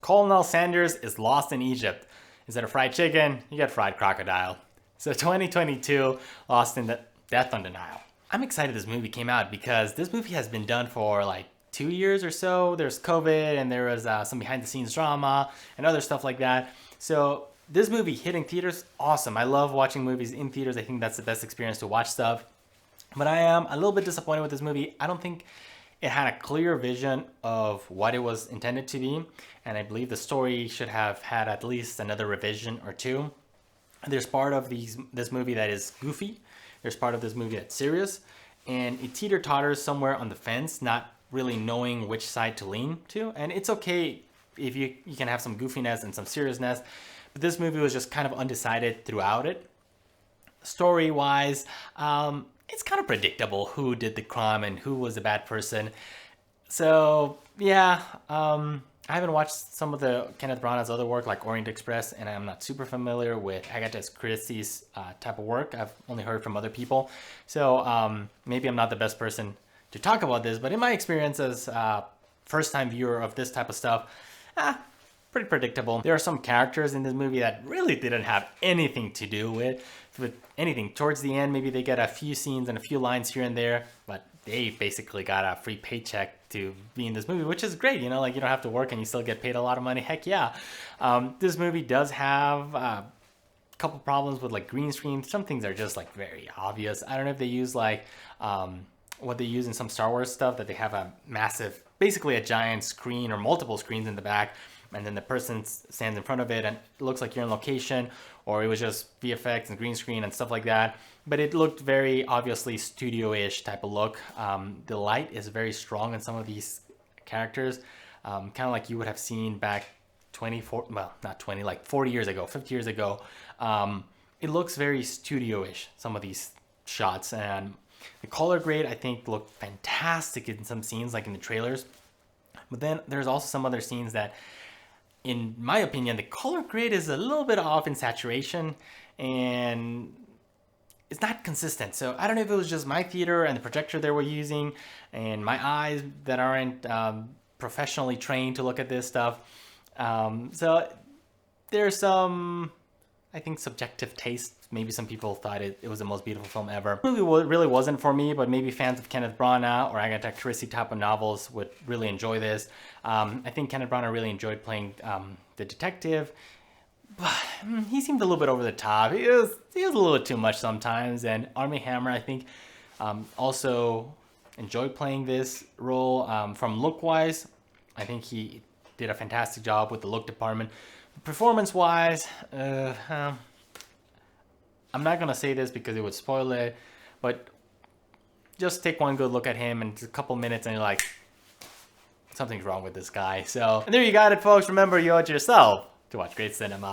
Colonel Sanders is lost in Egypt. Instead of fried chicken, you get fried crocodile. So 2022, Lost in the Death on the Nile. I'm excited this movie came out because this movie has been done for like 2 years or so. There's COVID and there was some behind the scenes drama and other stuff like that. So this movie hitting theaters, awesome. I love watching movies in theaters. I think that's the best experience to watch stuff. But I am a little bit disappointed with this movie. I don't think it had a clear vision of what it was intended to be, and I believe the story should have had at least another revision or two. There's part of this movie that is goofy. There's part of this movie that's serious, and it teeter-totters somewhere on the fence, not really knowing which side to lean to. And it's okay if you can have some goofiness and some seriousness, but this movie was just kind of undecided throughout it. Story-wise, it's kind of predictable who did the crime and who was a bad person. So yeah, I haven't watched some of the Kenneth Branagh's other work like Orient Express, and I'm not super familiar with Agatha Christie's type of work. I've only heard from other people. So maybe I'm not the best person to talk about this, but in my experience as a first-time viewer of this type of stuff, pretty predictable. There are some characters in this movie that really didn't have anything to do with anything. Towards the end, maybe they get a few scenes and a few lines here and there, but they basically got a free paycheck to be in this movie, which is great. You know, like you don't have to work and you still get paid a lot of money. Heck yeah. This movie does have a couple problems with like green screen. Some things are just like very obvious. I don't know if they use like what they use in some Star Wars stuff, that they have a massive, basically a giant screen or multiple screens in the back, and then the person stands in front of it and it looks like you're in location, or it was just VFX and green screen and stuff like that. But it looked very obviously studio-ish type of look. The light is very strong in some of these characters, kind of like you would have seen back 40 years ago, 50 years ago. It looks very studio-ish, some of these shots, and the color grade I think looked fantastic in some scenes, like in the trailers. But then there's also some other scenes that, in my opinion, the color grade is a little bit off in saturation and it's not consistent. So I don't know if it was just my theater and the projector they were using and my eyes that aren't professionally trained to look at this stuff. So there's some, I think, subjective taste. Maybe some people thought it was the most beautiful film ever. The movie really wasn't for me, but maybe fans of Kenneth Branagh or Agatha Christie type of novels would really enjoy this. I think Kenneth Branagh really enjoyed playing the detective, but he seemed a little bit over the top. He was a little bit too much sometimes. And Armie Hammer, I think, also enjoyed playing this role. From look-wise, I think he did a fantastic job with the look department. Performance-wise, I'm not gonna say this because it would spoil it, but just take one good look at him and a couple minutes and you're like, something's wrong with this guy. So, and there you got it, folks. Remember, you owe it to yourself to watch great cinema.